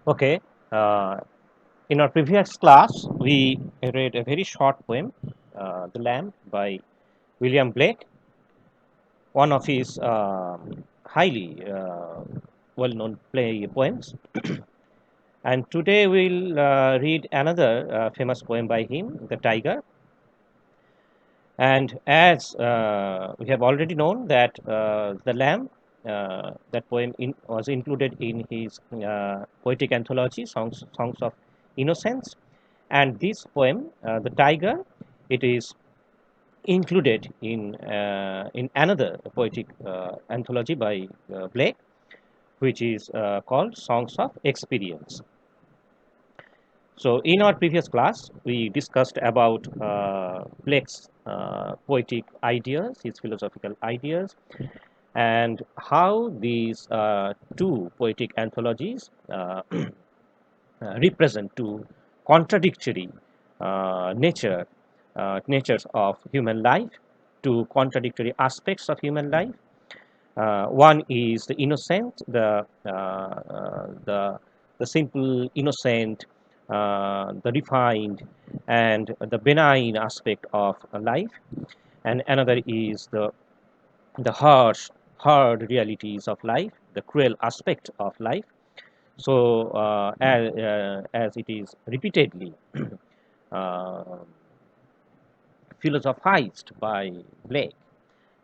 Okay, uh, in our previous class, we read a very short poem, The Lamb by William Blake, one of his highly well known poems. And today we'll read another famous poem by him, The Tiger. And as we have already known that The Lamb, that was included in his poetic anthology, Songs of Innocence. And this poem, The Tiger, it is included in another poetic anthology by Blake, which is called Songs of Experience. So, in our previous class, we discussed about Blake's poetic ideas, his philosophical ideas, and how these two poetic anthologies represent two contradictory natures of human life, two contradictory aspects of human life. One is the innocent, the simple, innocent, the refined, and the benign aspect of life, and another is the hard realities of life, the cruel aspect of life. So, as it is repeatedly uh, philosophized by Blake,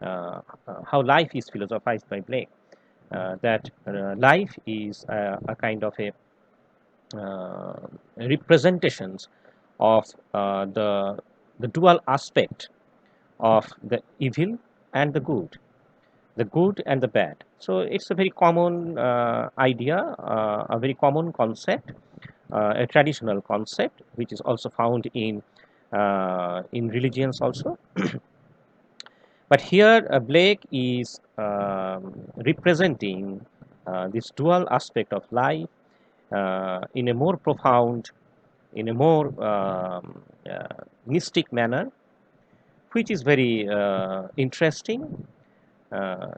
how life is philosophized by Blake, that life is a kind of a representations of the dual aspect of the evil and the good and the bad. So it's a very common idea, a very common concept, a traditional concept, which is also found in religions also. But here, Blake is representing this dual aspect of life in a more profound, in a more mystic manner, which is very interesting.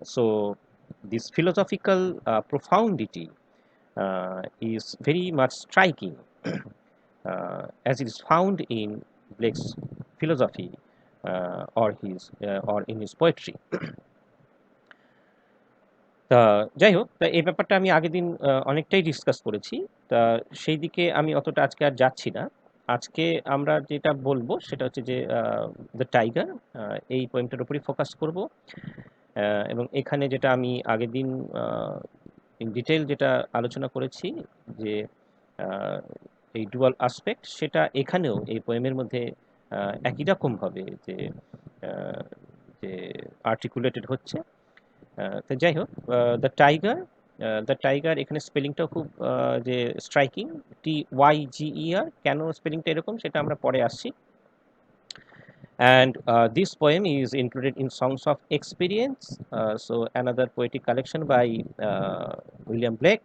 So, this philosophical profundity is very much striking as it is found in Blake's philosophy or in his poetry. তা যাই হোক, তা এই ব্যাপারটা আমি আগের দিন অনেকটাই ডিসকাস করেছি। তা সেই দিকে আমি অতটা আজকে আর যাচ্ছি না। আজকে আমরা যেটা বলবো সেটা হচ্ছে যে দ্য টাইগার, এই পোয়েমটার উপরই ফোকাস করব। এবং এখানে যেটা আমি আগের দিন ইন ডিটেইল যেটা আলোচনা করেছি যে আহ, এই ডুয়াল আসপেক্ট, সেটা এখানেও এই পোয়েমের মধ্যে একই রকমভাবে আহ, যে আর্টিকুলেটেড হচ্ছে। তো যাই হোক, দ্য টাইগার এখানে স্পেলিংটাও খুব যে স্ট্রাইকিং, TYGER। কেন স্পেলিংটা এরকম সেটা আমরা পরে আসছি। And this poem is included in Songs of Experience, so another poetic collection by William Blake,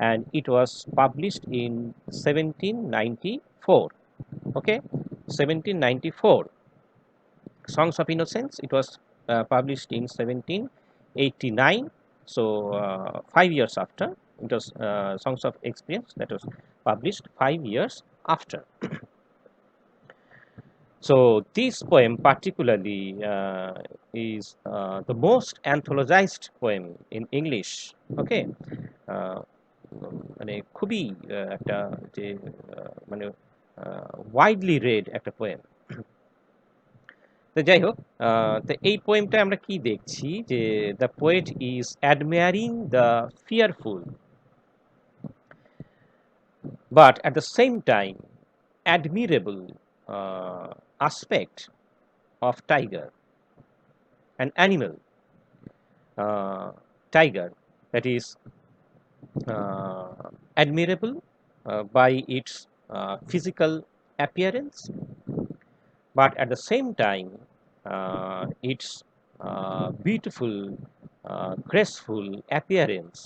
and it was published in 1794. Okay, 1794. Songs of Innocence, it was published in 1789. So 5 years after, it was Songs of Experience that was published 5 years after. So this poem particularly is the most anthologized poem in English. Okay, uh, মানে খুবই একটা যে মানে widely red একটা poem. তো যাই হোক, তো এই পোয়েমটা আমরা কি দেখছি যে the poet is অ্যাডমায়ারিং the fearful but at the same time admirable aspect of tiger, an animal, uh, tiger, that is uh, admirable by its physical appearance, but at the same time, its beautiful, graceful appearance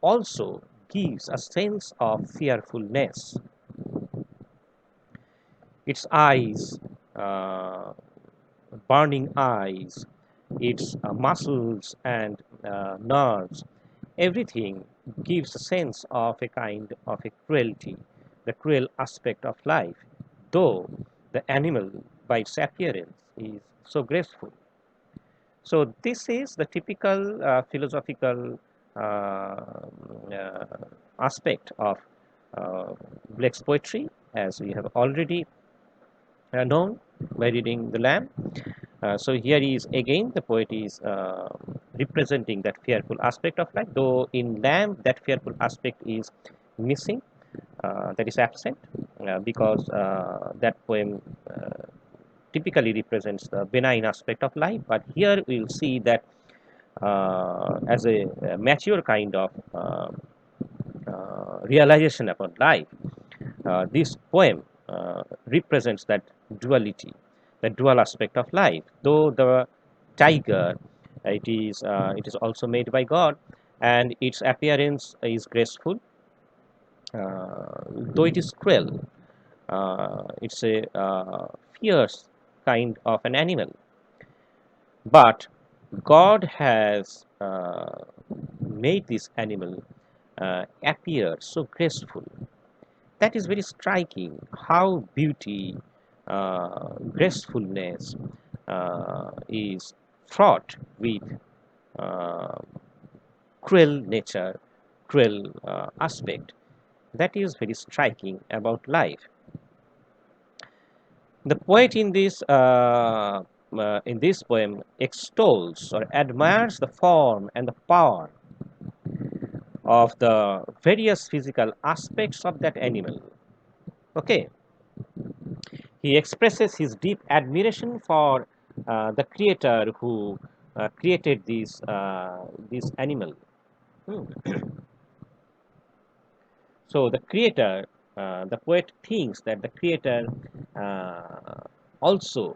also gives a sense of fearfulness. Its eyes, uh, burning eyes, its muscles and nerves, everything gives a sense of a kind of a cruelty, the cruel aspect of life, though the animal by its appearance is so graceful. So this is the typical philosophical aspect of Blake's poetry, as we have already known by reading the Lamb. So here is again the poet is representing that fearful aspect of life, though in Lamb that fearful aspect is missing, that is absent, because that poem typically represents the benign aspect of life. But here we will see that as a mature kind of realization about life, this poem represents that duality, the dual aspect of life. Though the tiger, it is also made by God, and its appearance is graceful, though it is cruel. It's a fierce kind of an animal, but God has made this animal appear so graceful. That is very striking. How beauty, gracefulness is fraught with uh, cruel nature, cruel aspect. That is very striking about life. The poet in this poem extols or admires the form and the power of the various physical aspects of that animal. Okay, he expresses his deep admiration for the creator who created this animal. Hmm. So the poet thinks that the creator also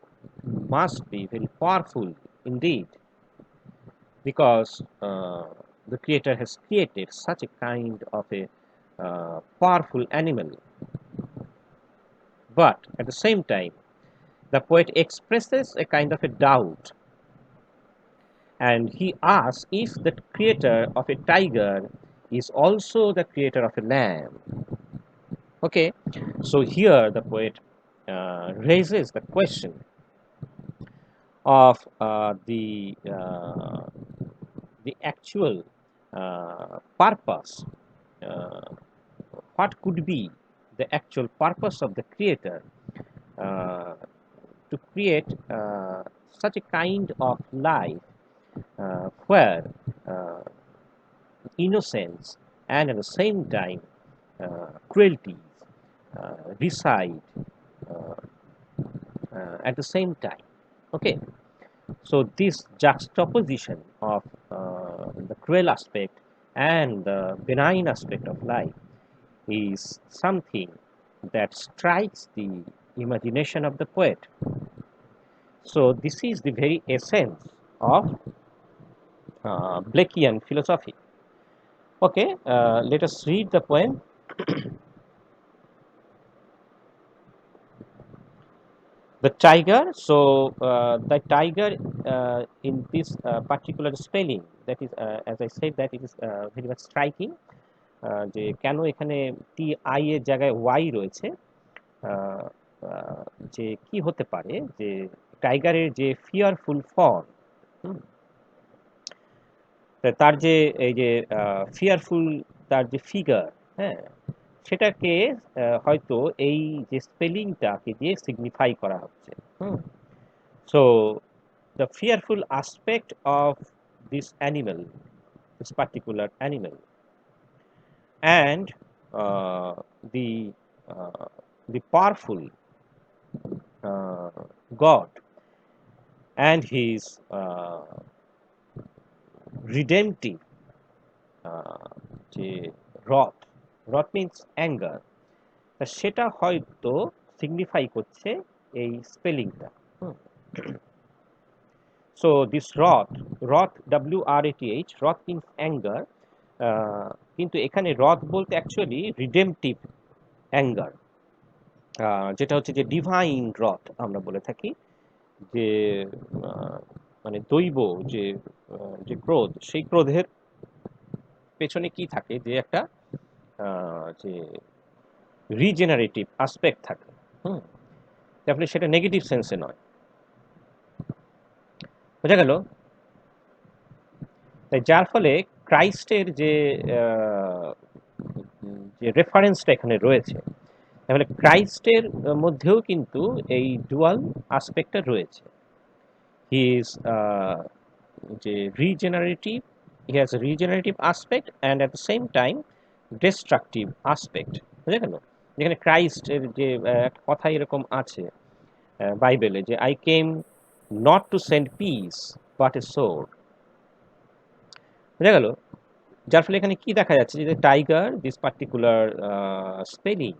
must be very powerful indeed, because the creator has created such a kind of a powerful animal. But at the same time, the poet expresses a kind of a doubt, and he asks if the creator of a tiger is also the creator of a lamb. Okay, so here the poet raises the question of the actual purpose. Uh, what could be the actual purpose of the creator uh, to create such a kind of life where uh, innocence and at the same time cruelties reside uh, at the same time. Okay, so this juxtaposition of the cruel aspect and the benign aspect of life is something that strikes the imagination of the poet. So this is the very essence of Blakean philosophy. Okay, let us read the poem. The tiger. So the tiger in this particular spelling, that is, as I said, that it is very much striking. যে কেন এখানে T I এর জায়গায় Y রয়েছে, আহ, আহ, যে কি হতে পারে যে টাইগারের যে ফিয়ারফুল ফর্ম, তার যে এই যে ফিয়ারফুল তার যে ফিগার, হ্যাঁ, সেটাকে হয়তো এই যে স্পেলিংটাকে দিয়ে সিগনিফাই করা হচ্ছে। So the fearful aspect of this animal, this particular animal, and uh, the uh, the powerful God and his redemptive যে wrath, wrath means anger, তা সেটা হয়তো সিগনিফাই করছে এই স্পেলিংটা। So this wrath WRATH, wrath means anger, কিন্তু এখানে wrath বলতে অ্যাকচুয়ালি রিডেমটিভ অ্যাঙ্গার, যেটা হচ্ছে যে ডিভাইন wrath আমরা বলে থাকি, যে মানে দৈব যে যে ক্রোধ, সেই ক্রোধের পেছনে কি থাকে, যে একটা যে রিজেনারেটিভ অ্যাসপেক্ট থাকে। হুম, তারপরে সেটা নেগেটিভ সেন্সে নয়। বোঝা গেল? তাই যার ফলে ক্রাইস্টের যে রেফারেন্সটা এখানে রয়েছে, তাহলে ক্রাইস্টের মধ্যেও কিন্তু এই ডুয়াল অ্যাসপেক্টটা রয়েছে। হি ইজ যে regenerative, he has a regenerative aspect and at the same time destructive aspect. বুঝা গেল? যেখানে ক্রাইস্টের যে একটা কথা এরকম আছে বাইবেলে, যে I came not to send piece but A sword. বোঝা গেল? যার ফলে এখানে কি দেখা যাচ্ছে, যে tiger, this particular spelling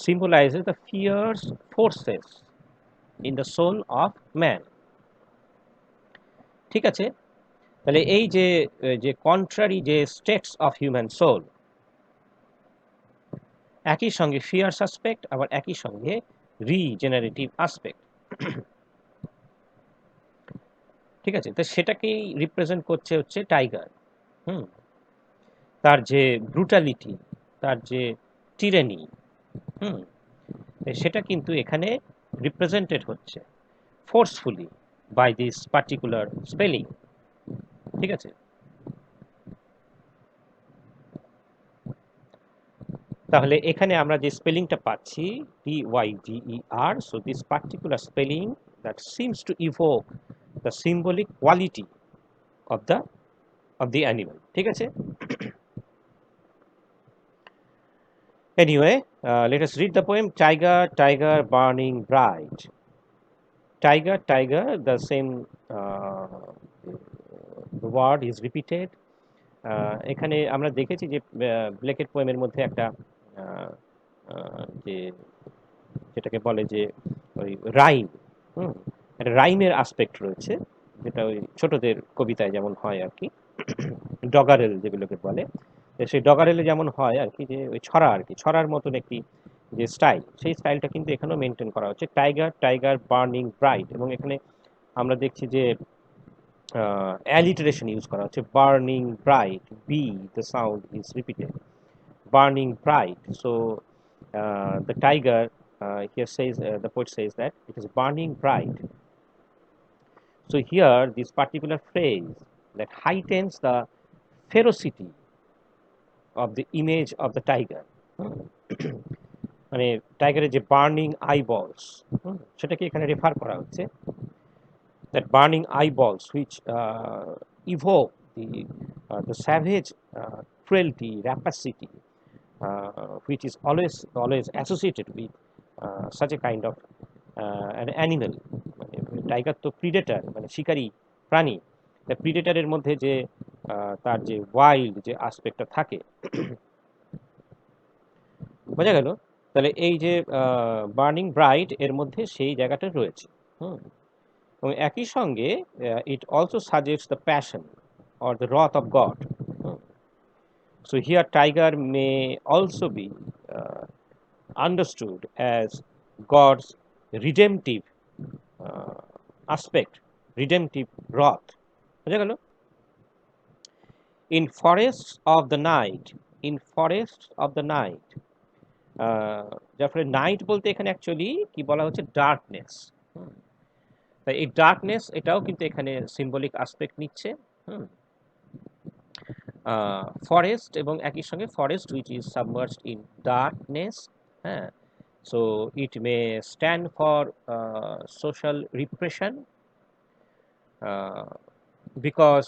symbolizes the fierce forces in the soul of man। ঠিক আছে? তাহলে এই যে কন্ট্রারি যে স্টেটস অফ হিউম্যান সোল, একই সঙ্গে ফিয়ার্স অ্যাসপেক্ট, আবার একই সঙ্গে রিজেনারেটিভ অ্যাসপেক্ট। ঠিক আছে? তো সেটাকেই রিপ্রেজেন্ট করছে হচ্ছে টাইগার। হুম, তার যে ব্রুটালিটি, তার যে টিরেনি, হুম, সেটা কিন্তু এখানে রিপ্রেজেন্টেড হচ্ছে forcefully by this particular spelling. ঠিক আছে? তাহলে এখানে আমরা যে স্পেলিংটা পাচ্ছি, TYGER, so this particular spelling that seems to evoke the symbolic quality of the animal. ঠিক আছে? Anyway, let us read the poem. Tiger, tiger, burning bright. Tiger, tiger, the same the word is repeated. এখানে আমরা দেখেছি যে ব্লেকের পোয়েমের মধ্যে একটা যে যেটাকে বলে যে ওই রাইম, হুম, একটা রাইমের অ্যাসপেক্ট রয়েছে, যেটা ওই ছোটদের কবিতায় যেমন হয় আর কি, ডগারেল যেগুলোকে বলে। তো সেই ডগারেলে যেমন হয় আর কি, যে ওই ছড়া আর কি, ছড়ার মতন একটি যে স্টাইল, সেই স্টাইলটা কিন্তু এখানেও মেনটেন করা হচ্ছে। টাইগার, টাইগার, বার্নিং ব্রাইট, এবং এখানে আমরা দেখছি যে অ্যালিটারেশন ইউজ করা হচ্ছে, burning bright, B the sound is repeated, burning bright. So the tiger here says, the poet says that it is burning bright. So here this particular phrase that heightens the ferocity of the image of the tiger. মানে টাইগারের যে burning আইবলস, সেটাকে এখানে refer করা হচ্ছে, that burning eyeballs which evoke the savage cruelty, rapacity, which is always associated with such a kind of an animal। মানে tiger তো predator, মানে শিকারী প্রাণী। তা প্রিডেটারের মধ্যে যে তার যে ওয়াইল্ড যে আসপেক্টটা থাকে, বোঝা গেল? তাহলে এই যে বার্নিং ব্রাইট এর মধ্যে সেই জায়গাটা রয়েছে। হুম, এবং একই সঙ্গে it also suggests the passion or the wrath of God। So here tiger may also be uh, understood as God's redemptive aspect, redemptive wrath। বোঝা গেল? In forests of the night, in forests of the night, যার ফলে night বলতে এখানে actually কি বলা হচ্ছে, darkness. তাই এই ডার্কনেস এটাও কিন্তু এখানে সিম্বলিক অ্যাসপেক্ট নিচ্ছে। হুম, ফরেস্ট এবং একই সঙ্গে forest which is submerged in darkness. হ্যাঁ, so it may stand for social repression, because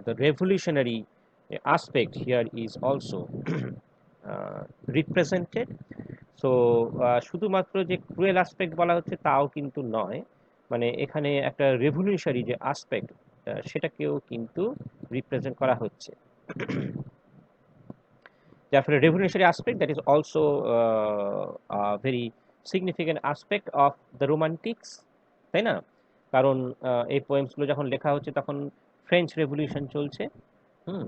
the revolutionary aspect here is also represented। So শুধুমাত্র যে ক্রুয়েল অ্যাসপেক্ট বলা হচ্ছে তাও কিন্তু নয়, মানে এখানে একটা রেভলিউশনারি যে অ্যাসপেক্ট, সেটাকেও কিন্তু রিপ্রেজেন্ট করা হচ্ছে। যার ফলে revolutionary aspect that is also very significant aspect of the romantics, তাই না? কারণ এই পোয়েমসগুলো যখন লেখা হচ্ছে তখন ফ্রেঞ্চ রেভলিউশন চলছে। হুম,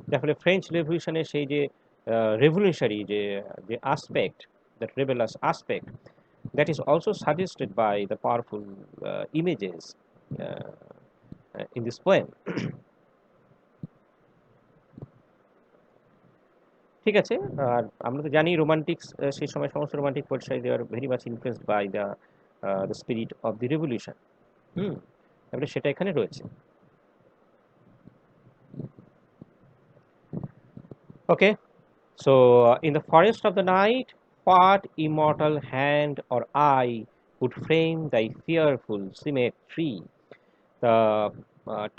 যার ফলে ফ্রেঞ্চ রেভলিউশনের সেই যে রেভলিউশনারি যে যে aspect, that rebellious aspect, that is also suggested by the powerful images in this poem। ঠিক আছে। আর আমরা তো জানি রোমান্টিক্স, সেই সময় সমস্ত romantic poetry they are very much influenced by the spirit of the revolution. Hmm, তারপরে সেটা এখানে রয়েছে। ওকে, so in the forest of the night, what immortal hand or eye would frame thy fearful symmetry? তা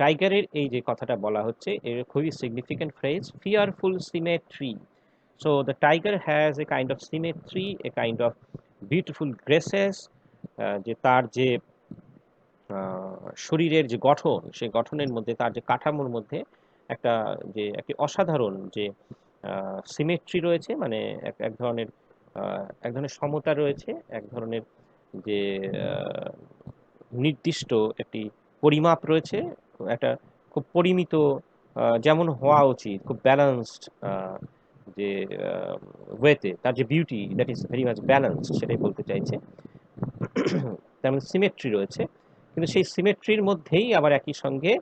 টাইগারের এই যে কথাটা বলা হচ্ছে এর খুবই significant phrase, fearful symmetry. So the tiger has a kind of symmetry, a kind of beautiful গ্রেসেস, যে তার যে শরীরের যে গঠন, সেই গঠনের মধ্যে তার যে কাঠামোর মধ্যে একটা যে একটি অসাধারণ যে সিমেট্রি রয়েছে, মানে এক ধরনের এক ধরনের সমতা রয়েছে, এক ধরনের যে নির্দিষ্ট একটি পরিমাপ রয়েছে, একটা খুব পরিমিত, যেমন হওয়া উচিত, খুব ব্যালেন্সড, যে ওয়েতে তার যে beauty that is very much balanced, সেটাই বলতে চাইছে। তেমন সিমেট্রি রয়েছে, কিন্তু সেই সিমেট্রির মধ্যেই আবার একই সঙ্গে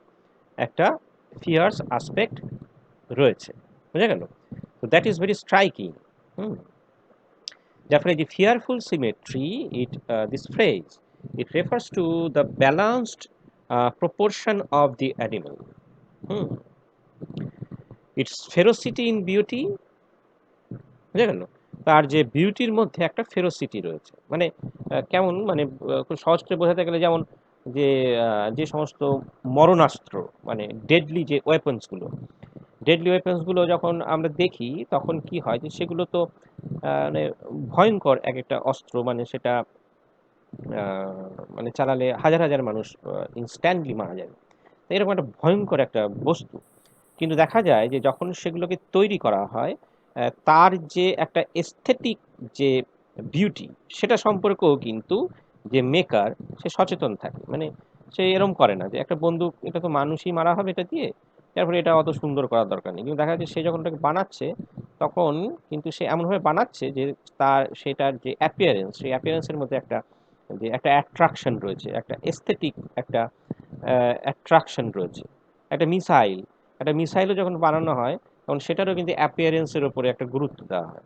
একটা ফিয়ার্স আসপেক্ট রয়েছে, বুঝা গেল? তো that is very striking. Hmm, Definitely, the fearful symmetry, this phrase, it refers to the balanced proportion of the animal. Hmm. Its ferocity in beauty, বুঝা গেল? তার যে বিউটির মধ্যে একটা ফেরোসিটি রয়েছে, মানে কেমন, মানে খুব সহজ করে বোঝাতে গেলে যেমন যে যে সমস্ত মরণাস্ত্র, মানে ডেডলি যে ওয়েপন্সগুলো, ডেডলি ওয়েপন্সগুলো যখন আমরা দেখি তখন কি হয় যে সেগুলো তো মানে ভয়ঙ্কর এক একটা অস্ত্র, মানে সেটা মানে চালালে হাজার হাজার মানুষ ইনস্ট্যান্টলি মারা যাবে। তো এরকম একটা ভয়ঙ্কর একটা বস্তু, কিন্তু দেখা যায় যে যখন সেগুলোকে তৈরি করা হয়, তার যে একটা এস্থেটিক যে বিউটি, সেটা সম্পর্কেও কিন্তু যে মেকার সে সচেতন থাকে, মানে সে এরম করে না যে একটা বন্দুক, এটা তো মানুষই মারা হবে এটা দিয়ে, তারপরে এটা অত সুন্দর করার দরকার নেই। কিন্তু দেখা যাচ্ছে সে যখন ওটাকে বানাচ্ছে, তখন কিন্তু সে এমনভাবে বানাচ্ছে যে তার সেটার যে অ্যাপিয়ারেন্স, সেই অ্যাপিয়ারেন্সের মধ্যে একটা যে একটা অ্যাট্রাকশন রয়েছে, একটা এস্থেটিক একটা অ্যাট্রাকশন রয়েছে। একটা মিসাইল, একটা মিসাইলও যখন বানানো হয় তখন সেটারও কিন্তু অ্যাপিয়ারেন্সের উপরে একটা গুরুত্ব দেওয়া হয়।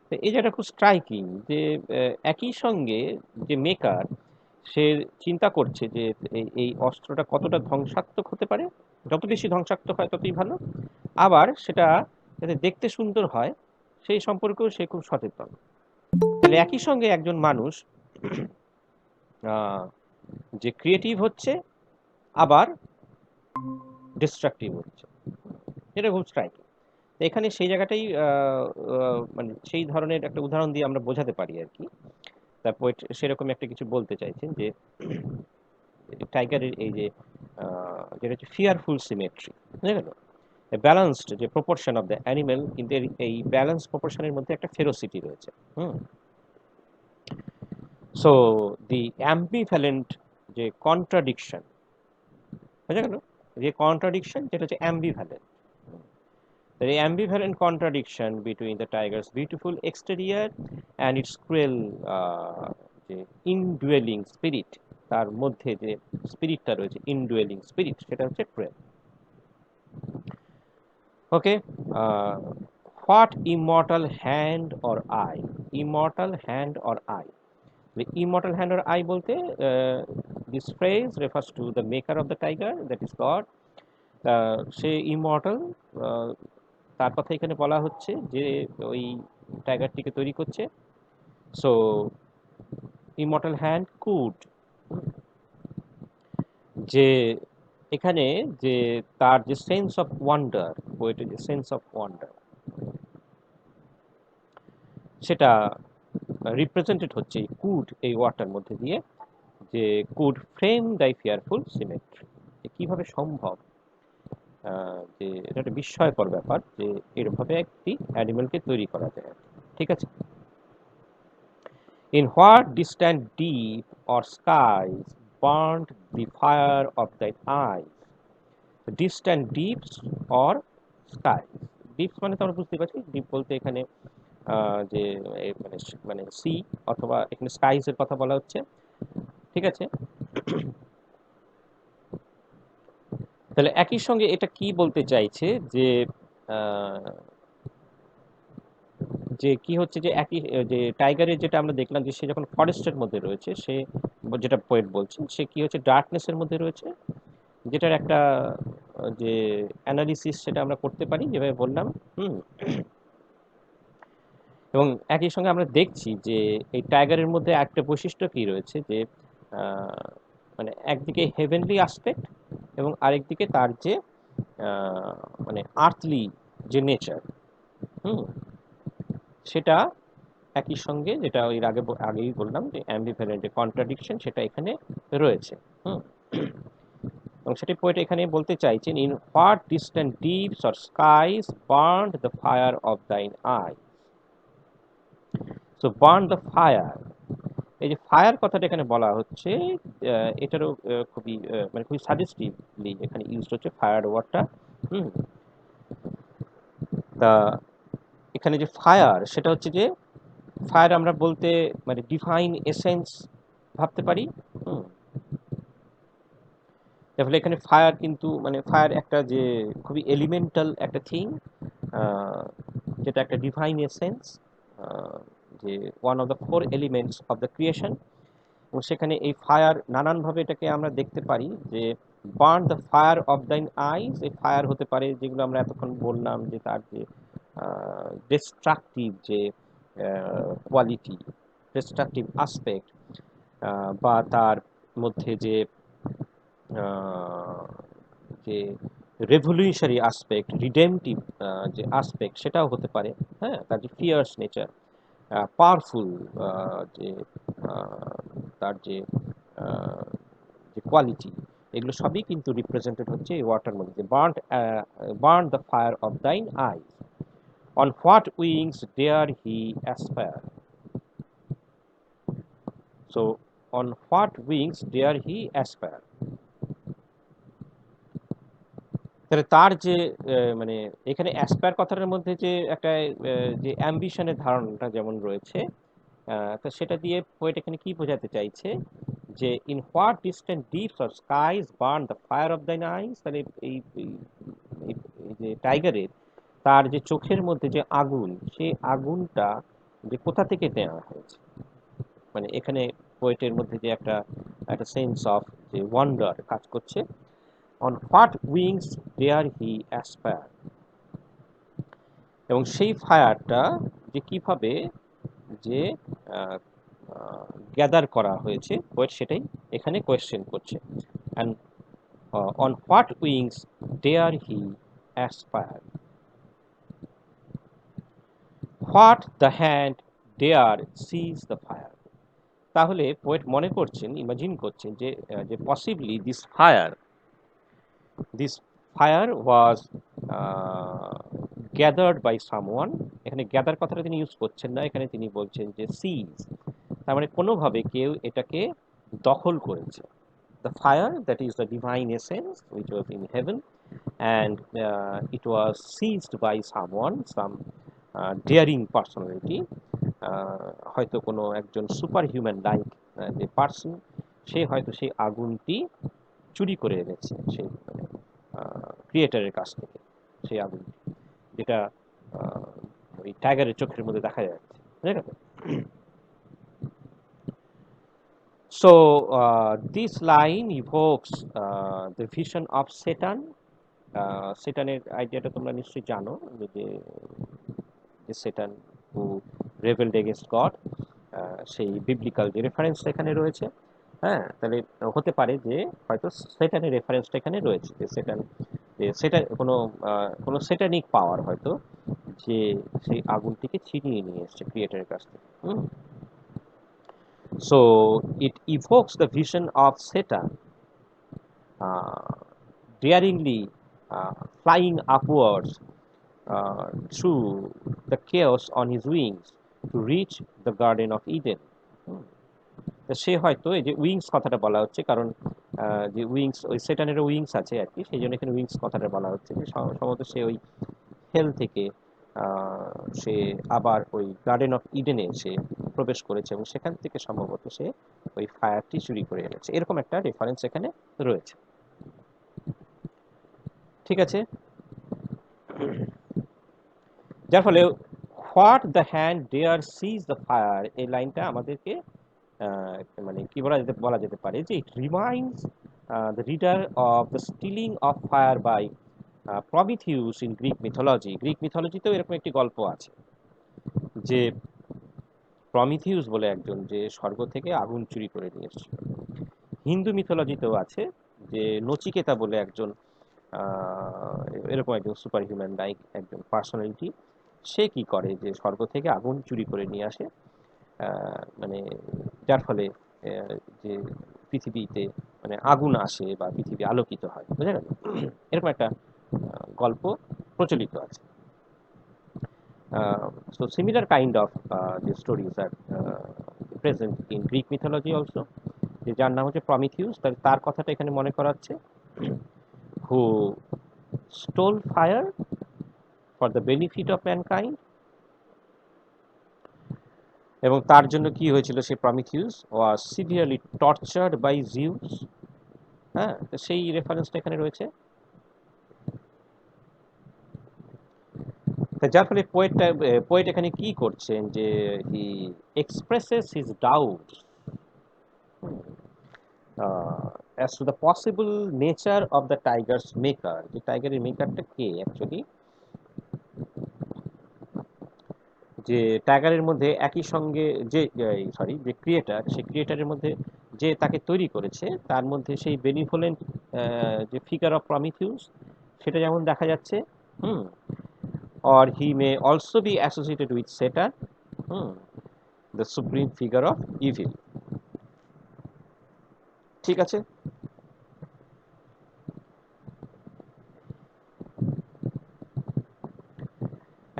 তো এই জায়গাটা খুব স্ট্রাইকিং যে একই সঙ্গে যে মেকার সে চিন্তা করছে যে এই অস্ত্রটা কতটা ধ্বংসাত্মক হতে পারে, যত বেশি ধ্বংসাত্মক হয় ততই ভালো, আবার সেটা যাতে দেখতে সুন্দর হয় সেই সম্পর্কেও সে খুব সচেতন। তাহলে একই সঙ্গে একজন মানুষ যে ক্রিয়েটিভ হচ্ছে, আবার ডিস্ট্রাকটিভ হচ্ছে, এটা খুব স্ট্রাইকিং। এখানে সেই জায়গাটাই মানে সেই ধরনের একটা উদাহরণ দিয়ে আমরা বোঝাতে পারি আর কি। তার পোয়েট সেরকম একটা কিছু বলতে চাইছেন যে টাইগারের এই যে যেটা হচ্ছে ফিয়ারফুল সিমেট্রি, বুঝা গেল? ব্যালেন্সড যে প্রপোর্শন অফ দ্য অ্যানিমেল, কিন্তু এই ব্যালেন্স প্রপোর্শনের মধ্যে একটা ফেরোসিটি রয়েছে। হুম, সো দি অ্যাম্বিভ্যালেন্ট যে কন্ট্রাডিকশন, বুঝা গেল? যে কন্ট্রাডিকশন যেটা হচ্ছে অ্যাম্বিভ্যালেন্ট, the ambivalent contradiction between the tiger's beautiful exterior and its cruel যে indwelling spirit, তার মধ্যে যে স্পিরিটটা রয়েছে, indwelling spirit, সেটা হচ্ছে cruel। Okay, what immortal hand or eye, immortal hand or eye, the immortal hand or eye বলতে this phrase refers to the maker of the tiger, that is God। Say immortal, তার কথা এখানে বলা হচ্ছে যে ওই টাইগারটিকে তৈরি করছে। সো ইমর্টাল হ্যান্ড কুড, যে এখানে যে তার যে সেন্স অফ ওয়ান্ডার, পোয়েটের যে সেন্স অফ ওয়ান্ডার, সেটা রিপ্রেজেন্টেড হচ্ছে এই কুড, এই ওয়ার্ডটার মধ্যে দিয়ে, যে কুড ফ্রেম দাই ফিয়ারফুল সিমেট্রি, যে কিভাবে সম্ভব, যে এটা একটা বিস্ময়কর ব্যাপার যে এরভাবে একটি অ্যানিমেলকে তৈরি করা যায়। ঠিক আছে, in what distant deep or skies burnt the fire of thine eyes? Distant deeps or skies, dips মানে তো আমরা বুঝতে পারছি, ডিপ বলতে এখানে যে মানে মানে সি, অথবা এখানে স্কাইজ এর কথা বলা হচ্ছে। ঠিক আছে, তাহলে একই সঙ্গে এটা কি বলতে চাইছে যে যে কি হচ্ছে যে একই যে টাইগারের যেটা আমরা দেখলাম যে সে যখন ফরেস্টের মধ্যে রয়েছে সে যেটা পোয়েট বলছেন সে কি হচ্ছে ডার্কনেসের মধ্যে রয়েছে, যেটার একটা যে অ্যানালিসিস সেটা আমরা করতে পারি যেভাবে বললাম। হুম। এবং একই সঙ্গে আমরা দেখছি যে এই টাইগারের মধ্যে একটা বৈশিষ্ট্য কি রয়েছে যে আহ, মানে একদিকে হেভেনলি আসপেক্ট এবং আরেকদিকে তার যে আহ, মানে আর্থলি যে নেচার, হুম, সেটা একই সঙ্গে যেটা ওই আগেই বললাম যে অ্যাম্বিভ্যালেন্ট কন্ট্রাডিকশন সেটা এখানে রয়েছে। হুম। এবং সেটি পোয়েট এখানে বলতে চাইছেন, in what distant dips or skies burn the fire of thine I. So burn the fire, এই যে ফায়ার কথাটা এখানে বলা হচ্ছে এটারও খুবই মানে খুবই সাজেস্টিভলি এখানে ইউজ হচ্ছে ফায়ার ওয়ার্ডটা। হুম। তা এখানে যে ফায়ার সেটা হচ্ছে যে ফায়ার আমরা বলতে মানে ডিভাইন এসেন্স ভাবতে পারি। হুম। তাহলে এখানে ফায়ার কিন্তু মানে ফায়ার একটা যে খুবই এলিমেন্টাল একটা থিং, যেটা একটা ডিভাইন এসেন্স, যে one of the four elements of the creation. এবং সেখানে এই ফায়ার নানানভাবে এটাকে আমরা দেখতে পারি যে burn the fire of thine ice, এই ফায়ার হতে পারে যেগুলো আমরা এতক্ষণ বললাম যে তার যে ডিস্ট্রাকটিভ যে কোয়ালিটি, ডিস্ট্রাকটিভ আসপেক্ট, বা তার মধ্যে যে আহ, যে রেভলিউশনারি আসপেক্ট, রিডেমটিভ যে আসপেক্ট সেটাও হতে পারে। হ্যাঁ, তার যে ফিয়ার্স নেচার, পাওয়ারফুল যে আহ, তার যে আহ, যে কোয়ালিটি, এগুলো সবই কিন্তু রিপ্রেজেন্টেড হচ্ছে এই ওয়াটার মধ্যে। Burn the fire of thine eye, on what wings dare he aspire. So on what wings dare he aspire, তাহলে তার যে মানে এখানে অ্যাসপায়ার কথাটার মধ্যে যে একটা যে অ্যাম্বিশনের ধারণাটা যেমন রয়েছে, তো সেটা দিয়ে পোয়েট এখানে কি বোঝাতে চাইছে যে in what distant deeps or skies burn the fire of thine ice. তাহলে এই যে টাইগারের তার যে চোখের মধ্যে যে আগুন, সেই আগুনটা যে কোথা থেকে নেওয়া হয়েছে, মানে এখানে পোয়েটের মধ্যে যে একটা একটা সেন্স অফ যে ওয়ান্ডার কাজ করছে। On what wings dare he aspire, এবং সেই ফায়ারটা যে কিভাবে যে গ্যাদার করা হয়েছে পোয়েট সেটাই এখানে কোয়েশ্চেন করছে। And on what wings dare he aspire, what the hand dare seize the fire. তাহলে পোয়েট মনে করছেন, ইমাজিন করছেন যে যে possibly this fire was gathered by someone. এখানে গ্যাদার কথাটা তিনি ইউজ করছেন না, এখানে তিনি বলছেন যে সিজ, তার মানে কোনোভাবে কেউ এটাকে দখল করেছে। The fire that is the divine essence which was in heaven, and it was seized by someone, some daring personality, হয়তো কোনো একজন সুপার হিউম্যান লাইক যে পার্সন, সে হয়তো সেই আগুনটি চুরি করে এনেছে সেই মানে ক্রিয়েটারের কাছ থেকে, সেই আগুনটি যেটা আহ, ওই টাইগারের চোখের মধ্যে দেখা যাচ্ছে, ঠিক আছে? So this line evokes the vision of Satan. সেটানের আইডিয়াটা তোমরা নিশ্চয়ই জানো যে যে সেটান হু রেবেলড এগেনস্ট গড, সেই বিবলিক্যাল যে রেফারেন্সটা এখানে রয়েছে। হ্যাঁ, তাহলে হতে পারে যে হয়তো সেটানের রেফারেন্সটা এখানে রয়েছে, যে সেটান, যে সেটা কোনো সেটানিক পাওয়ার হয়তো যে সেই আগুনটিকে ছিনিয়ে নিয়ে এসছে ক্রিয়েটারের কাছ থেকে। হুম। So it evokes the vision of Satan uh, daringly flying upwards through the chaos on his wings to reach the Garden of Eden. হুম। তো সে হয়তো এই যে উইংস কথাটা বলা হচ্ছে কারণ যে উইংস ওই সেটানেরও উইংস আছে আর কি, সেই জন্য এখানে উইংস কথাটা বলা হচ্ছে যে সম্ভবত সে ওই হেল থেকে সে আবার ওই গার্ডেন অফ ইডেনে সে প্রবেশ করেছে এবং সেখান থেকে সম্ভবত সে ওই ফায়ারটি চুরি করে এনেছে, এরকম একটা রেফারেন্স এখানে রয়েছে। ঠিক আছে, যার ফলে what the hand dare seize the fire, এই লাইনটা আমাদেরকে মানে কি বলা যেতে পারে যে it reminds the reader of the stealing of fire by Prometheus in Greek mythology. Greek মিথোলজিতেও এরকম একটি গল্প আছে যে প্রমিথিউস বলে একজন যে স্বর্গ থেকে আগুন চুরি করে নিয়ে এসেছিল। হিন্দু মিথোলজিতেও আছে যে নচিকেতা বলে একজন এরকম একজন সুপার হিউম্যান লাইক একজন পার্সোনালিটি, সে কি করে যে স্বর্গ থেকে আগুন চুরি করে নিয়ে আসে, মানে যার ফলে যে পৃথিবীতে মানে আগুন আসে বা পৃথিবী আলোকিত হয়, বুঝা গেল? এরকম একটা গল্প প্রচলিত আছে। So similar kind of the stories are present in Greek mythology also, যে যার নাম হচ্ছে প্রমিথিউস, তার কথাটা এখানে মনে করাচ্ছে, who stole fire for the benefit of mankind, এবং তার জন্য কি হয়েছিল, সে Prometheus was severely tortured by Zeus। হ্যাঁ, তো সেই রেফারেন্সটা এখানে রয়েছে। যার ফলে পোয়েট এখানে কি করছেন যে he expresses his doubt as to the possible nature of the tiger's maker, যে টাইগারের মেকারটা কে অ্যাকচুয়ালি, যে টাইগারের মধ্যে একই সঙ্গে যে যে ক্রিয়েটার, সেই ক্রিয়েটারের মধ্যে যে তাকে তৈরি করেছে তার মধ্যে সেই বেনিভোলেন্ট যে ফিগার অফ প্রমিথিউস সেটা যেমন দেখা যাচ্ছে, হুম, or he may also be associated with Satan, hmm, the supreme figure of evil। ঠিক আছে?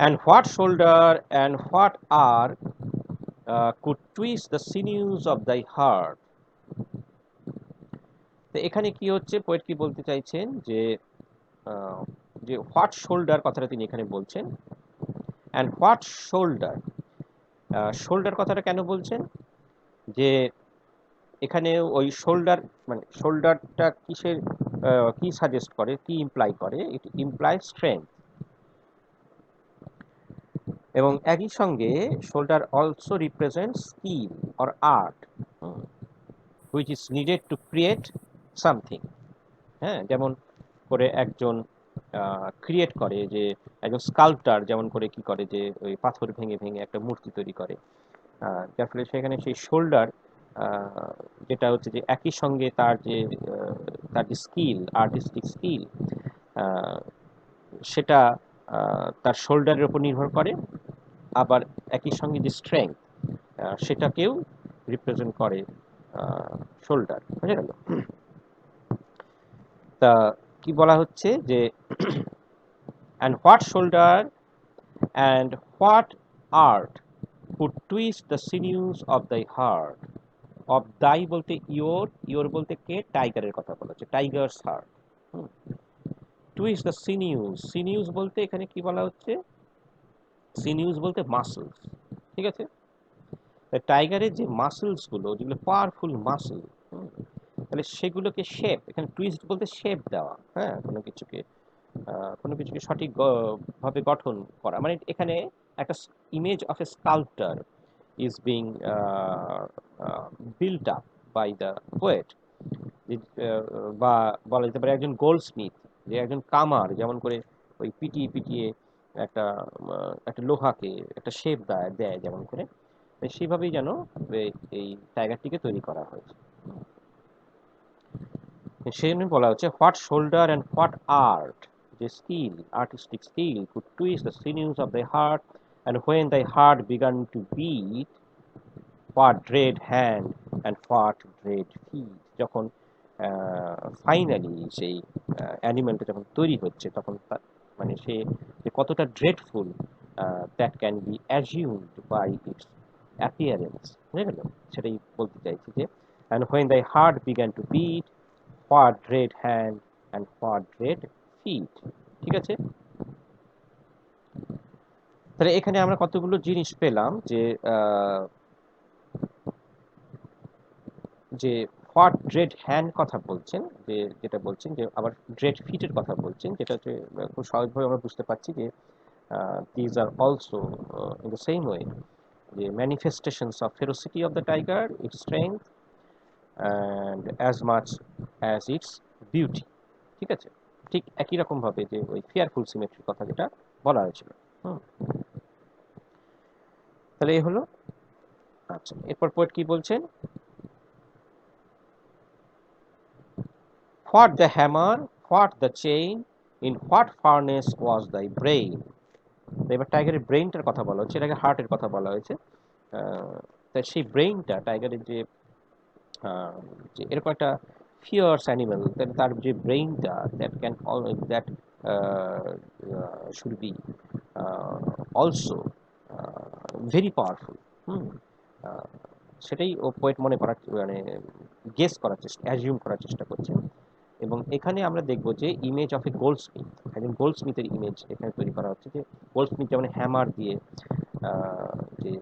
And what shoulder and what are could twist the sinews of thy heart। তো এখানে কি হচ্ছে, পোয়েট কি বলতে চাইছেন যে যে হোয়াট শোল্ডার কথাটা তিনি এখানে বলছেন, অ্যান্ড হোয়াট শোল্ডার, শোল্ডার কথাটা কেন বলছেন, যে এখানে ওই শোল্ডার মানে শোল্ডারটা কিসের কি সাজেস্ট করে, কি ইমপ্লাই করে, ইট ইমপ্লাই স্ট্রেংথ, এবং একই সঙ্গে shoulder also represent skill or art which is needed to create something. হ্যাঁ, যেমন করে একজন ক্রিয়েট করে, যে একজন স্কাল্পটার যেমন করে কি করে যে ওই পাথর ভেঙে ভেঙে একটা মূর্তি তৈরি করে, যার ফলে সেখানে সেই শোল্ডার যেটা হচ্ছে যে একই সঙ্গে তার যে স্কিল, আর্টিস্টিক স্কিল, সেটা তার শোল্ডারের উপর নির্ভর করে, আবার একই সঙ্গে যে স্ট্রেংথ সেটাকেও রিপ্রেজেন্ট করে শোল্ডার, বুঝা গেল? তা কি বলা হচ্ছে যে and what shoulder and what art could twist the sinews of thy heart। of thy বলতে your বলতে কে, টাইগারের কথা বলা হচ্ছে, টাইগার্স হার্ট। টুইস্ট দ্য সিনিউজ, সিনিউজ বলতে এখানে কি বলা হচ্ছে, সিনিউজ বলতে মাসলস, ঠিক আছে? টাইগারের যে মাসলস গুলো, যেগুলো পাওয়ারফুল মাসল, তাহলে সেগুলোকে শেপ, এখানে টুইস্ট বলতে শেপ দেওয়া, হ্যাঁ, কোনো কিছুকে সঠিক ভাবে গঠন করা, মানে এখানে একটা image of a sculptor is being built up by the poet, বা বলা যেতে পারে একজন গোল্ড স্মিথ, যে একজন কামার যেমন করে ওই পিটিয়ে পিটিয়ে একটা একটা লোহাকে একটা শেপ দেয় যেমন করে, সেইভাবেই যেন এই টাইগারটিকে তৈরি করা হয়েছে। সেই জন্য বলা হচ্ছে what shoulder and what art, যে skill, artistic skill could twist the sinews of the heart, and when the heart began to beat, what dread hand and what dread feet. যখন ফাইনালি সেই অ্যানিমেলটা যখন তৈরি হচ্ছে, তখন মানে সে যে কতটা dreadful, that can be assumed by its appearance, বুঝে গেল? সেটাই বলতে চাইছি যে and when the heart began to beat, what dread hand and what dread feet. ঠিক আছে? তাহলে এখানে আমরা কতগুলো জিনিস পেলাম, যে যে হোয়াট ড্রেড হ্যান্ড কথা বলছেন, যে যেটা বলছেন, যে আবার ড্রেড ফিটের কথা বলছেন, যেটা হচ্ছে খুব সহজভাবে আমরা বুঝতে পারছি যে These are also in the same way the manifestations of ferocity of the tiger, its strength, and as much as its beauty. ঠিক আছে, ঠিক একই রকম ভাবে যে ওই ফিয়ারফুল সিমেট্রির কথা যেটা বলা হয়েছিল। হুম, তাহলে এই হলো। আচ্ছা, এরপর পোয়েট কি বলছেন? What the hammer, what the chain, in what furnace was thy brain. এবার টাইগারের ব্রেইনটার কথা বলা হচ্ছে, এটাকে হার্টের কথা বলা হয়েছে। তা সেই ব্রেইনটা টাইগারের যে এরকম একটা ফিয়ার্স অ্যানিমেল, তার যে ব্রেইনটা that can that should be also very powerful. Hmm, ah, সেটাই ও পোয়েট মনে করার মানে গেস করার চেষ্টা, অ্যাজিউম করার চেষ্টা করছেন। এবং এখানে আমরা দেখব যে image of a gold Smith, একজন গোল্ড স্মিথের ইমেজ এখানে তৈরি করা হচ্ছে। যে গোল্ড স্মিথ যেমন হ্যামার দিয়ে যে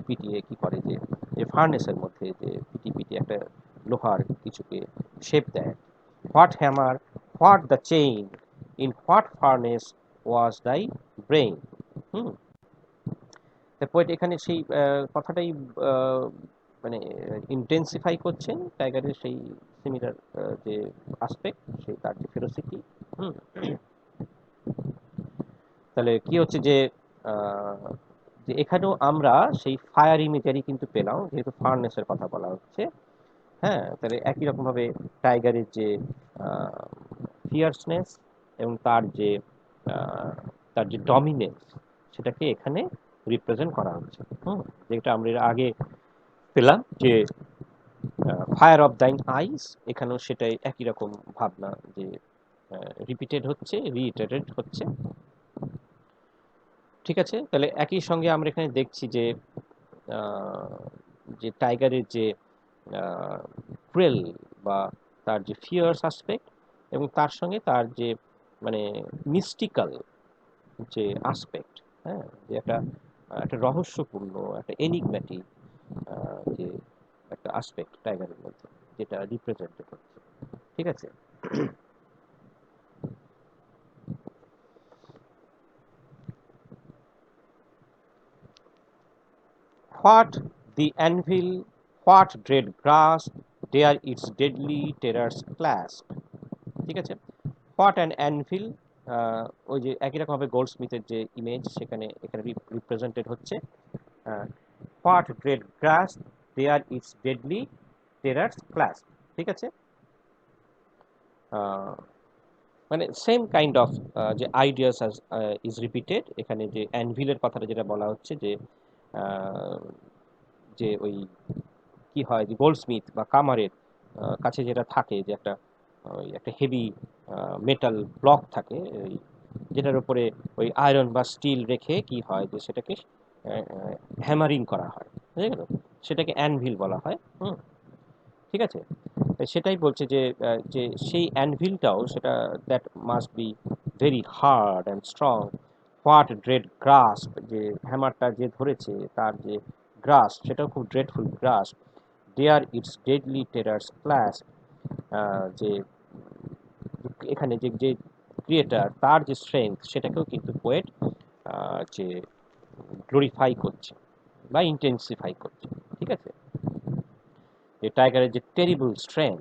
পিটিয়ে কি করে, যে যে ফার্নেসের মধ্যে যে পিটিয়ে একটা লোহার কিছুকে শেপ দেয়। What hammer, what the chain, in what furnace was thy brain. Hmm, poet এখানে সেই কথাটাই আহ, মানে ইন্টেন্সিফাই করছেন টাইগারের সেই সিমিলার যে আসপেক্ট, সেই তার যে ফেরোসিটি। হুম, তাহলে কি হচ্ছে যে আহ, যে এখানেও আমরা সেই ফায়ার ইমেজারি কিন্তু পেলাম, যেহেতু ফার্নেসের কথা বলা হচ্ছে। হ্যাঁ, তাহলে একই রকম ভাবে টাইগারের যে ফিয়ার্সনেস এবং আহ, তার যে ডমিনেন্স, সেটাকে এখানে রিপ্রেজেন্ট করা হচ্ছে। হুম, যেটা আমরা এর আগে পেলাম যে ফায়ার অফ দাইন আইস, এখানেও সেটাই একই রকম ভাবনা, যে রিপিটেড হচ্ছে, রিইটারেট হচ্ছে। ঠিক আছে, তাহলে একই সঙ্গে আমরা এখানে দেখছি যে আহ, যে টাইগারের যে ক্রুয়েল বা তার যে ফিয়ার্স অ্যাসপেক্ট, এবং তার সঙ্গে তার যে মানে মিস্টিক্যাল যে অ্যাসপেক্ট। হ্যাঁ, যে একটা রহস্যপূর্ণ, একটা এনিগম্যাটিক যে একটা অ্যাসপেক্ট টাইগারের মধ্যে, যেটা রিপ্রেজেন্টেড হচ্ছে। ঠিক আছে, what the anvil, what dread grasp, there its deadly terrors clasp. ঠিক আছে, হোয়াট অ্যান্ড অ্যানভিল, ওই যে একই রকমভাবে গোল্ড স্মিথের যে ইমেজ সেখানে এখানে রিপ্রেজেন্টেড হচ্ছে। What dread grasp, there its deadly terrors clasp. ঠিক আছে, আহ, মানে সেম কাইন্ড অফ যে আইডিয়াস ইজ রিপিটেড এখানে। যে অ্যানভিলের কথাটা যেটা বলা হচ্ছে, যে আহ, যে ওই কি হয়, যে গোল্ড স্মিথ বা কামারের কাছে যেটা থাকে, যে ওই একটা হেভি মেটাল ব্লক থাকে, ওই যেটার উপরে ওই আয়রন বা স্টিল রেখে কি হয়, যে সেটাকে হ্যামারিং করা হয়, বুঝে গেল, সেটাকে অ্যানভিল বলা হয়। হুম, ঠিক আছে, সেটাই বলছে যে যে সেই অ্যানভিলটাও সেটা that must be very hard and strong. What dread grasp, যে হ্যামারটা যে ধরেছে তার যে গ্রাস্প, সেটাও খুব dreadful grasp. Dare its deadly terrors clasp, যে এখানে যে যে ক্রিয়েটার তার যে স্ট্রেংথ, সেটাকেও কিন্তু পোয়েট যে গ্লোরিফাই করছে বা ইন্টেন্সিফাই করছে। ঠিক আছে, যে টাইগারের যে টেরিবল স্ট্রেংথ,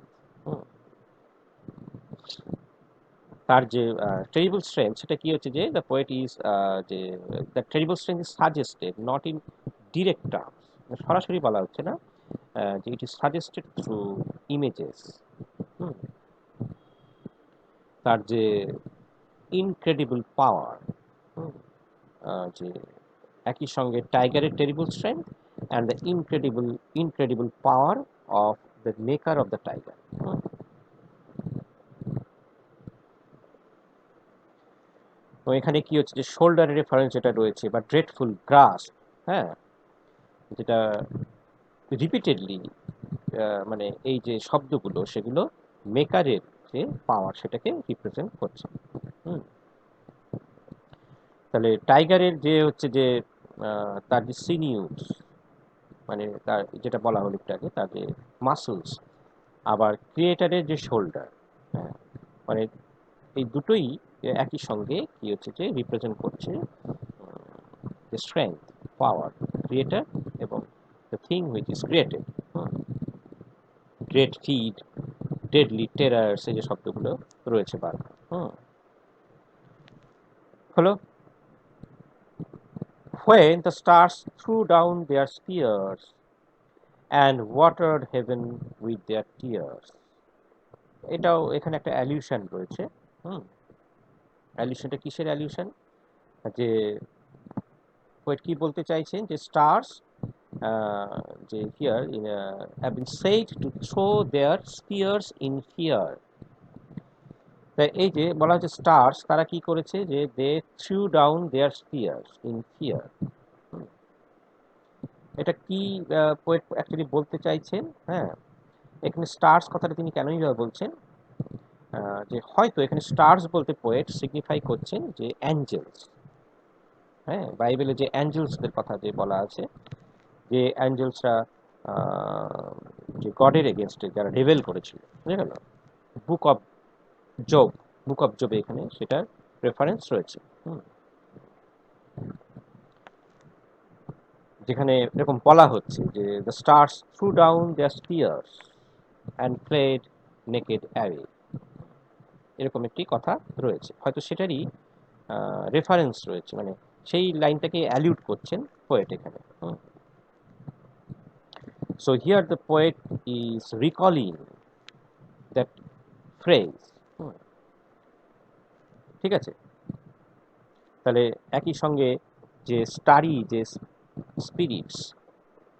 তার যে টেরিবল স্ট্রেংথ, সেটা কি হচ্ছে, যে দ্য পোয়েট ইজ যে the terrible strength is suggested not in direct terms, সরাসরি বলা হচ্ছে না, যে it is suggested through images. তার যে ইনক্রেডিবল পাওয়ার, যে একই সঙ্গে টাইগারের terrible strength and the incredible power of the maker of the tiger. তো এখানে কি হচ্ছে, যে শোল্ডারের রেফারেন্স যেটা রয়েছে বা ড্রেডফুল গ্রাস, হ্যাঁ, যেটা রিপিটেডলি মানে এই যে শব্দগুলো, সেগুলো মেকারের যে পাওয়ার সেটাকে রিপ্রেজেন্ট করছে। হুম, তাহলে টাইগারের যে হচ্ছে যে তার যে সিনিউস, মানে তার যেটা বলা হলো একটু আগে, তার যে মাসলস, আবার ক্রিয়েটারের যে শোল্ডার, হ্যাঁ, মানে এই দুটোই একই সঙ্গে কি হচ্ছে যে রিপ্রেজেন্ট করছে the strength, power, creator এবং the thing which is created. Great feat, deadly terrors এই যে শব্দগুলো রয়েছে বারবার। হলো when the stars threw down their spears and watered heaven with their tears. এটাও এখানে একটা অ্যালিউশন রয়েছে। অ্যালিউশনটা কিসের অ্যালিউশন? যে পোয়েট কি বলতে চাইছেন যে স্টার্স যে here have been said to throw their spears in fear. তাই এই যে বলা হচ্ছে স্টার্স তারা কি করেছে যে they threw down their spears in fear. এটা কি পোয়েট অ্যাকচুয়ালি বলতে চাইছেন? হ্যাঁ, এখানে স্টার্স কথাটা তিনি কেনই বলছেন যে হয়তো এখানে স্টার্স বলতে পোয়েট সিগনিফাই করছেন যে অ্যাঞ্জেলস। হ্যাঁ, বাইবেলে যে অ্যাঞ্জেলসদের কথা যে বলা আছে যে অ্যাঞ্জেলসরা যে গডের এগেনস্টে যারা রেবেল করেছিল, বুঝে গেল? Book of job, book of জবে এখানে সেটার রেফারেন্স রয়েছে। যেখানে এরকম বলা হচ্ছে যে the stars threw down their spears and played naked away, এরকম একটি কথা রয়েছে। হয়তো সেটারই রেফারেন্স রয়েছে, মানে সেই লাইনটাকে অ্যালিউড করছেন পোয়েট এখানে। So here the poet is recalling that phrase. ঠিক আছে, তাহলে একই সঙ্গে যে স্টারি যে স্পিরিটস,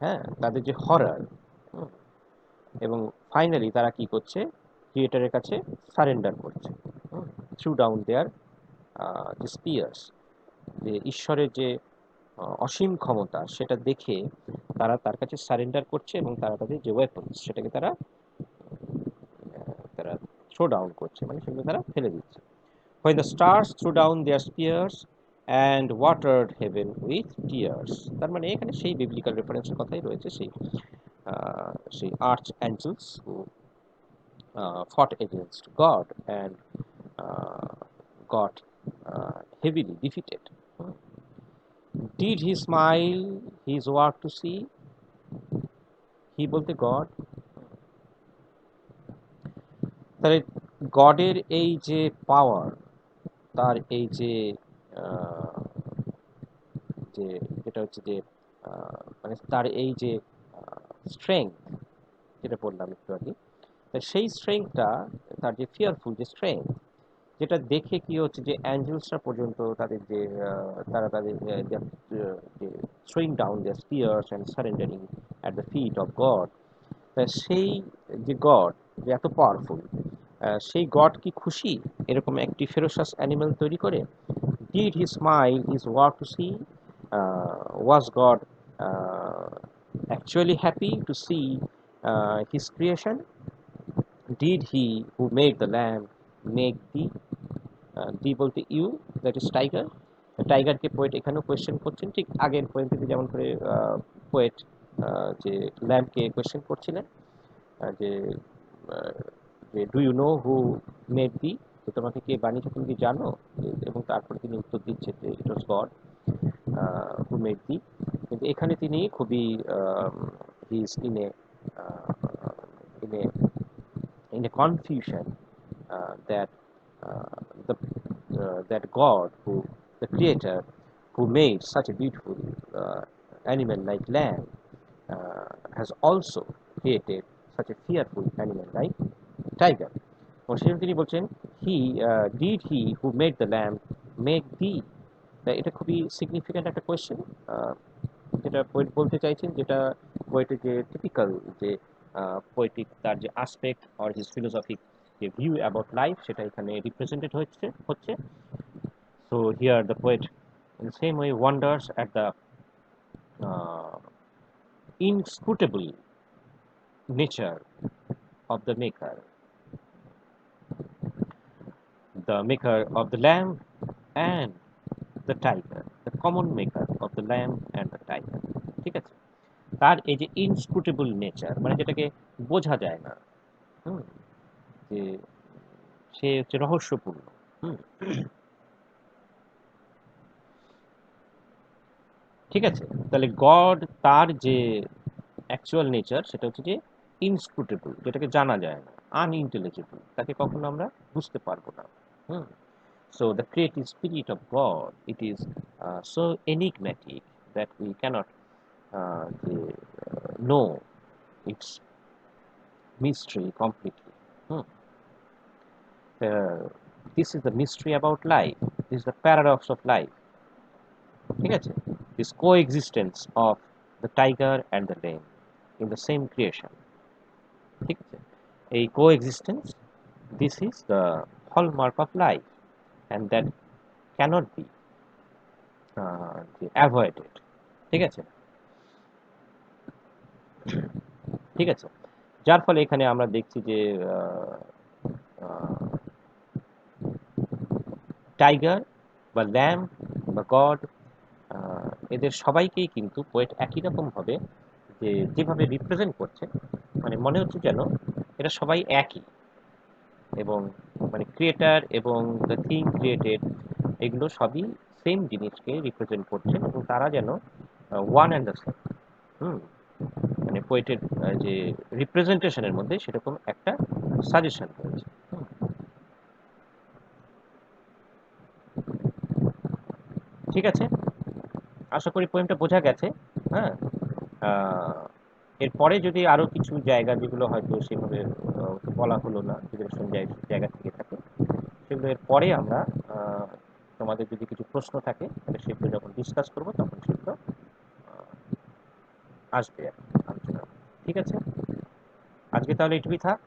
হ্যাঁ, তাদের যে হরার, এবং ফাইনালি তারা কি করছে ক্রিয়েটারের কাছে সারেন্ডার করছে থ্রু ডাউন দেয়ার যে স্পিয়ার্স, যে ঈশ্বরের যে অসীম ক্ষমতা সেটা দেখে তারা তার কাছে সারেন্ডার করছে এবং তারা তাদের যে ওয়েপন্স সেটাকে তারা তারা থ্রো ডাউন করছে, মানে সেগুলো তারা ফেলে দিচ্ছে। When the stars threw down their spears and watered heaven with tears, তার মানে এখানে সেই বিবলিক্যাল রেফারেন্সের কথাই রয়েছে, সেই arch Angeles who fought against God and got heavily defeated. Did he smile his work to see? He বলতে God, তাহলে গডের এই যে পাওয়ার, তার এই যে যে যেটা হচ্ছে যে মানে তার এই যে স্ট্রেংথ যেটা বললাম একটু আগে, সেই স্ট্রেংথটা, তার যে ফিয়ারফুল যে স্ট্রেংথ, যেটা দেখে কি হচ্ছে যে অ্যাঞ্জেলসরা পর্যন্ত তাদের যে তারা তাদের যে throwing down the spears and surrendering at the feet of God, সেই যে গড যে এত পাওয়ারফুল, সেই গড কি খুশি এরকম একটি ফেরোসাস অ্যানিমেল তৈরি করে? Did he smile his work to see? Was God actually happy to see his creation? Did he who made the lamb make thee? Thee বলতে ইউ, দ্যাট ইজ টাইগার। টাইগারকে poet এখানেও question করছেন, ঠিক আগের পোয়েমটিতে যেমন করে পোয়েট যে ল্যাম্বকে question করছিলেন যে do you know who made thee, যে তোমাকে কে বানিয়েছে তুমি কি জানো? এবং তারপরে তিনি উত্তর দিচ্ছেন যে ইট ওয়াজ গড হু মেড দি। কিন্তু এখানে তিনি খুবই he is in a in a in a confusion that the that God, who the Creator, who made such a beautiful animal like lamb, has also created such a fearful animal like tiger. এবং সেজন্য তিনি বলছেন he did he who made the lamb make the. এটা খুবই significant একটা question, যেটা poet বলতে চাইছেন, যেটা পোয়েটের যে টিপিক্যাল যে পোয়েটিক তার যে আসপেক্ট অর হিজ ফিলোসফিক যে ভিউ অ্যাবাউট লাইফ, সেটা এখানে রিপ্রেজেন্টেড হচ্ছে। So here the poet in the same way wonders at the inscrutable nature of the maker of the lamb and the tiger, the common maker of the lamb and the tiger। ঠিক আছে, তার এই যে ইনস্ক্রুটেবল nature, মানে যেটাকে বোঝা যায় না, যে সে হচ্ছে রহস্যপূর্ণ, হুম, ঠিক আছে? তাহলে গড তার যে অ্যাকচুয়াল নেচার সেটা হচ্ছে যে ইনস্ক্রুটেবল, যেটাকে জানা যায় না, আনইন্টেলিজিবল, তাকে কখনো আমরা বুঝতে পারবো না। হুম, so the creative spirit of God, it is so enigmatic that we cannot know its mystery completely. Hmm. This is the mystery about life. This is the paradox of life. ঠিক আছে? This coexistence of the tiger and the lamb in the same creation. ঠিক আছে? এই coexistence, this is the hallmark of life, and that cannot be avoided. ঠিক আছে? ঠিক আছে? যার ফলে এখানে আমরা দেখছি যে টাইগার বা ল্যাম্ব বা গড, এদের সবাইকেই কিন্তু পোয়েট একই রকমভাবে যে যেভাবে রিপ্রেজেন্ট করছে, মানে মনে হচ্ছে যেন এরা সবাই একই, এবং মানে ক্রিয়েটার এবং দ্য থিং ক্রিয়েটেড, এগুলো সবই সেম জিনিসকে রিপ্রেজেন্ট করছে, এবং তারা যেন ওয়ান অ্যান্ড দ্য সেম। হুম, মানে পোয়েটের যে রিপ্রেজেন্টেশনের মধ্যে সেরকম একটা সাজেশন রয়েছে। ঠিক আছে, আশা করি পোয়েমটা বোঝা গেছে। হ্যাঁ, আহ, এরপরে যদি আরো কিছু জায়গা যেগুলো হয়তো সেভাবে বলা হলো না, ডিরেকশন জায়গা থেকে থাকে, সেগুলো এর পরে আমরা আহ, তোমাদের যদি কিছু প্রশ্ন থাকে তাহলে সেগুলো যখন ডিসকাস করবো তখন সেগুলো আসবে আর কি আলোচনা। ঠিক আছে, আজকে তাহলে এটুকুই থাক।